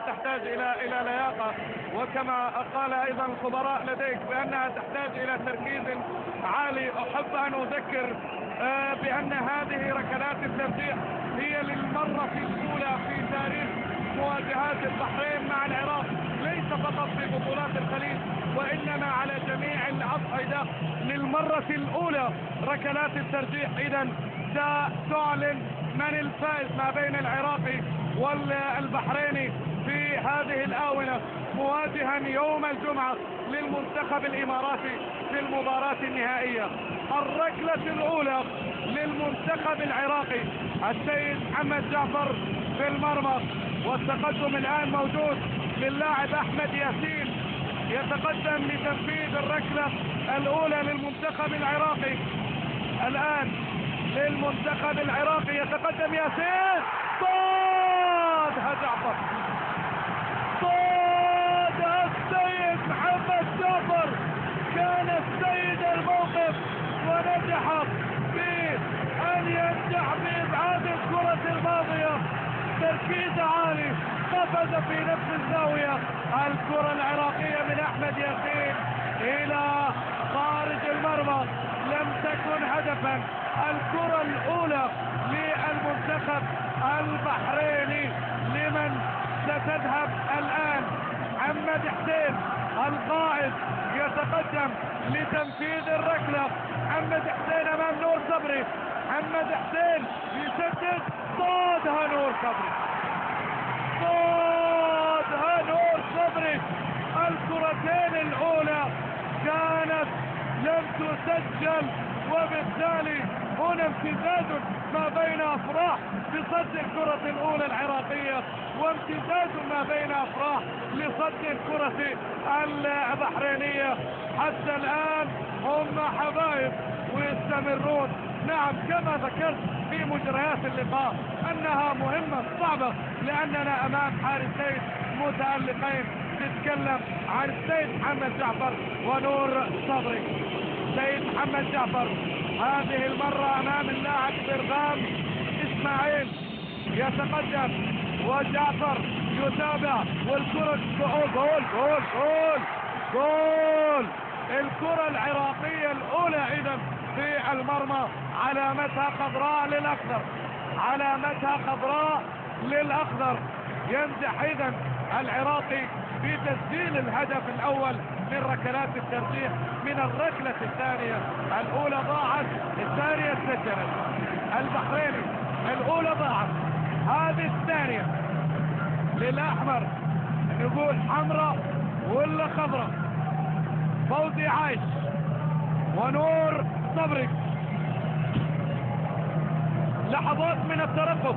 تحتاج إلى لياقة، وكما قال أيضا الخبراء لديك بأنها تحتاج إلى تركيز عالي. أحب أن أذكر بأن هذه ركلات الترجيح هي للمرة الأولى في تاريخ مواجهات البحرين مع العراق، ليس فقط في بطولات الخليج وإنما على جميع الأصعدة للمرة الأولى ركلات الترجيح. إذا ستعلن من الفائز ما بين العراقي والبحريني في هذه الآونة، مواجها يوم الجمعة للمنتخب الإماراتي في المباراة النهائية. الركلة الأولى للمنتخب العراقي، السيد محمد جعفر في المرمى، والتقدم الآن موجود للاعب أحمد ياسين، يتقدم لتنفيذ الركلة الأولى للمنتخب العراقي. الآن للمنتخب العراقي يتقدم ياسين، صادها جعفر، صادها السيد محمد جعفر، كان السيد الموقف ونجح في أن ينجح بإبعاد الكرة الماضية، تركيز عالي، قفز في نفس الزاوية. الكرة العراقية من أحمد ياسين إلى خارج المرمى، لم تكن هدفا. الكرة الأولى للمنتخب البحريني لمن ستذهب الآن. محمد حسين القائد يتقدم لتنفيذ الركلة. محمد حسين أمام نور صبري، محمد حسين يسدد، صادها نور صبري، صادها نور صبري. الكرتين الأولى كانت لم تسجل، وبالتالي هنا امتزاج ما بين أفراح بصد الكرة الأولى العراقية، وامتزاج ما بين أفراح لصد الكرة البحرينية. حتى الآن هم حبايب ويستمرون. نعم، كما ذكرت في مجريات اللقاء أنها مهمة صعبة، لأننا أمام حارسين متألقين. نتكلم عن السيد محمد جعفر ونور صبري. سيد محمد جعفر هذه المرة أمام اللاعب برغام إسماعيل، يتقدم وجعفر يتابع، والكرة جول جول جول جول جول. الكرة العراقية الأولى إذا في المرمى، علامتها خضراء للأخضر، علامتها خضراء للأخضر. ينجح إذا العراقي في تسجيل الهدف الأول من ركلات الترجيح من الركلة الثانية. الأولى ضاعت، الثانية سجلت. البحريني الأولى ضاعت، هذه الثانية للأحمر، نقول حمراء ولا خضراء. فوزي عايش ونور صبري، لحظات من الترقب،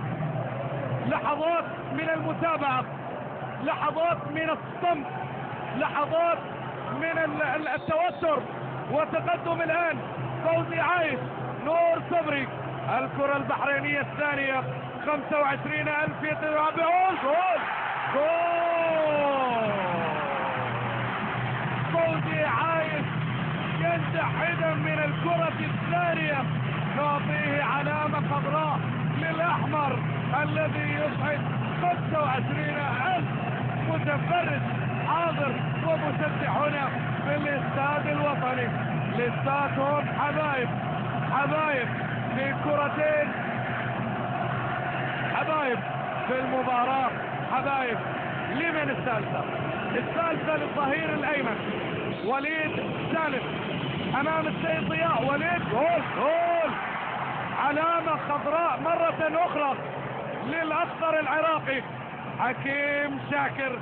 لحظات من المتابعة، لحظات من الصمت، لحظات من التوتر، وتقدم الآن فوزي عايش نور صبري. الكرة البحرينية الثانية، 25,000 يتابعون. جول جول. فوزي عايش ينجح إذا من الكرة الثانية، نعطيه علامة خضراء للأحمر الذي يصعد 25,000 متفرج حاضر ومشجع هنا في الاستاد الوطني. الاستاد هم حبايب، حبايب في كرتين، حبايب في المباراة، حبايب. لمن الثالثة؟ الثالثة للظهير الأيمن وليد سالم أمام السيد ضياء. وليد جول جول. علامة خضراء مرة أخرى للأخضر العراقي. حكيم شاكر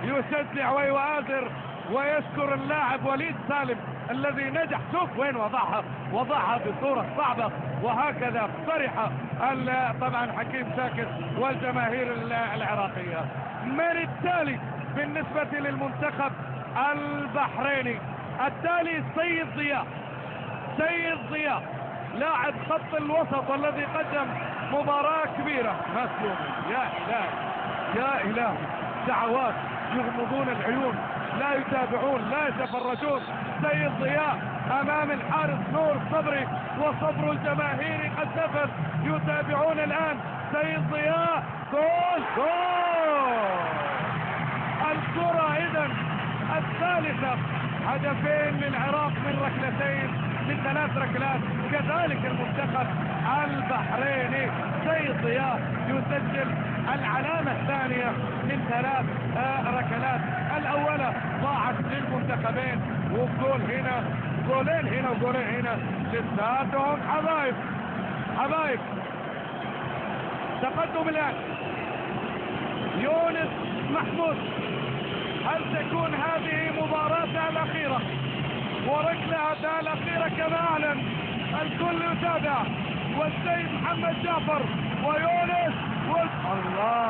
يشجع ويؤازر ويشكر اللاعب وليد سالم الذي نجح. شوف وين وضعها، وضعها بصورة صعبة، وهكذا فرح طبعا حكيم شاكر والجماهير العراقية. من التالي بالنسبة للمنتخب البحريني؟ التالي سيد ضياء، سيد ضياء لاعب خط الوسط والذي قدم مباراة كبيرة. مسلوم، يا إله يا إله، دعوات يغمضون العيون، لا يتابعون لا يتفرجون. سيد ضياء أمام الحارس نور صبري، وصبر الجماهير قد نفذ، يتابعون الآن. سيد ضياء جول جول الكرة إذن الثالثة، هدفين للعراق من ركلتين، من 3 ركلات. كذلك المنتخب البحريني سيد ضياء يسجل العلامة الثانية من 3 ركلات. الأولى ضاعت للمنتخبين، وجول هنا، جولين هنا وجولين هنا، لساتهم حبايب. تقدم الآن يونس محمود. هل تكون هذه مباراتها الأخيرة وركلتها الأخيرة كما أعلن الكل يتابع؟ والسيد محمد جعفر ويونس الله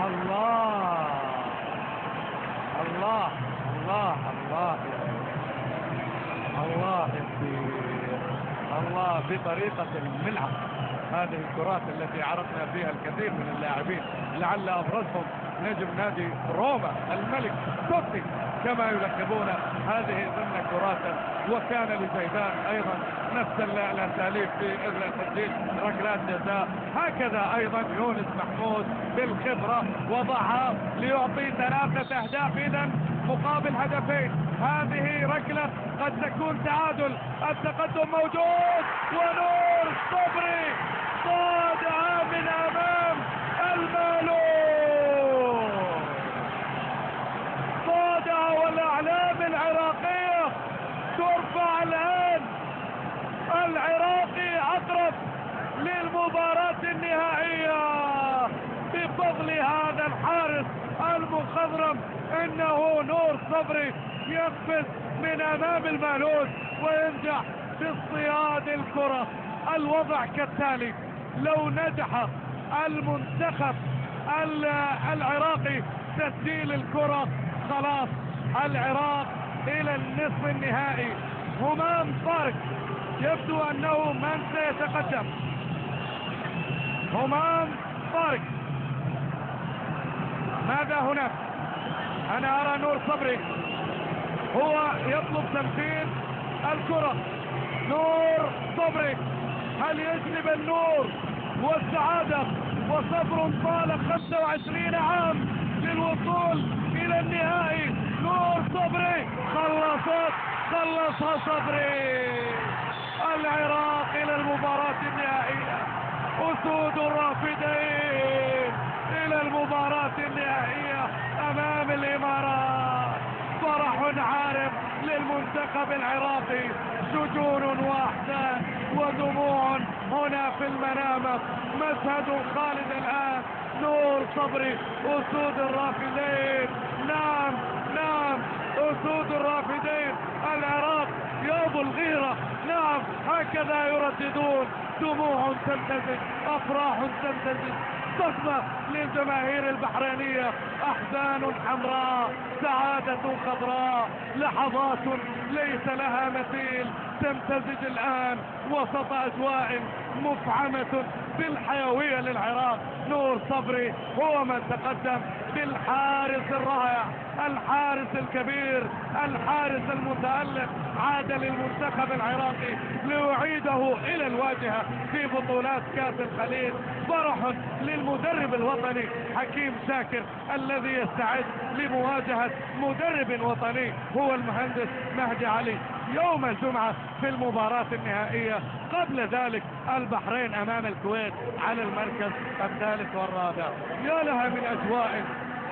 الله الله الله الله الله الله بطريقة الملعب. هذه الكرات التي عرفنا فيها الكثير من اللاعبين، لعل أبرزهم نجم نادي روما الملك توتي كما يلقبون هذه ضمن كرات. وكان لزيدان أيضا نفس الأساليب في تسجيل ركلات جزاء. هكذا أيضا يونس محمود بالخبرة وضعها ليعطي 3 أهداف إذن مقابل هدفين. هذه ركلة قد تكون تعادل. التقدم موجود، ونور صبري صادها من أمام المالوف، صادها، والأعلام العراقية ترفع الآن. العراقي أقرب للمباراة النهائية بفضل هذا الحارس المخضرم. إنه نور صبري يقفز من أمام المالوف وينجح في اصطياد الكرة. الوضع كالتالي: لو نجح المنتخب العراقي تسجيل الكرة، خلاص العراق إلى النصف النهائي. همام طارق يبدو أنه من سيتقدم. همام طارق، ماذا هناك؟ أنا أرى نور صبري هو يطلب تنفيذ الكرة. نور صبري، هل يجلب النور والسعادة وصبر طال 25 عام للوصول إلى النهائي؟ نور صبري خلصها صبري. العراق إلى المباراة النهائية، أسود الرافدين إلى المباراة النهائية أمام الإمارات. فرح عارم للمنتخب العراقي، شجون واحدة ودموع هنا في المنامة. مشهد خالد الآن. نور صبري، أسود الرافدين، نعم أسود الرافدين. العراق يا ابو الغيرة، نعم هكذا يرددون. دموع تمتزج، أفراح تمتزج، صدمة للجماهير البحرينية، أحزان حمراء، سعادة خضراء، لحظات ليس لها مثيل تمتزج الآن وسط أجواء مفعمة بالحيوية للعراق. نور صبري هو من تقدم بالحارس الرائع، الحارس الكبير، الحارس المتألق. عاد للمنتخب العراقي ليعيده إلى الواجهة في بطولات كأس الخليج. فرح للمدرب الوطني حكيم شاكر الذي يستعد لمواجهة مدرب وطني هو المهندس مهدي علي يوم الجمعة في المباراة النهائية. قبل ذلك البحرين أمام الكويت على المركز الثالث والرابع. يا لها من أجواء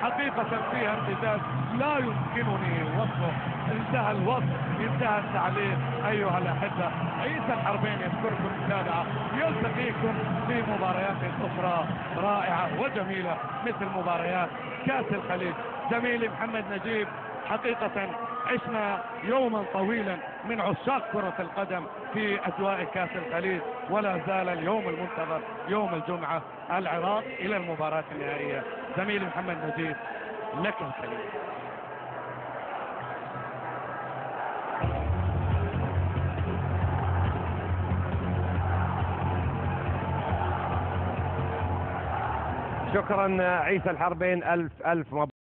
حقيقة فيها امتزاج لا يمكنني وصفه. انتهى الوصف، انتهى التعليق. أيها الأحبة، عيسى الحربين يذكركم متابعة، يلتقيكم في مباريات أخرى رائعة وجميلة مثل مباريات كأس الخليج. زميلي محمد نجيب، حقيقة عشنا يوما طويلا من عشاق كرة القدم في أجواء كأس الخليج، ولا زال اليوم المنتظر يوم الجمعة، العراق إلى المباراة النهائية. زميلي محمد نجيب، لك الكلمة. شكرا عيسى الحربين، ألف مبروك.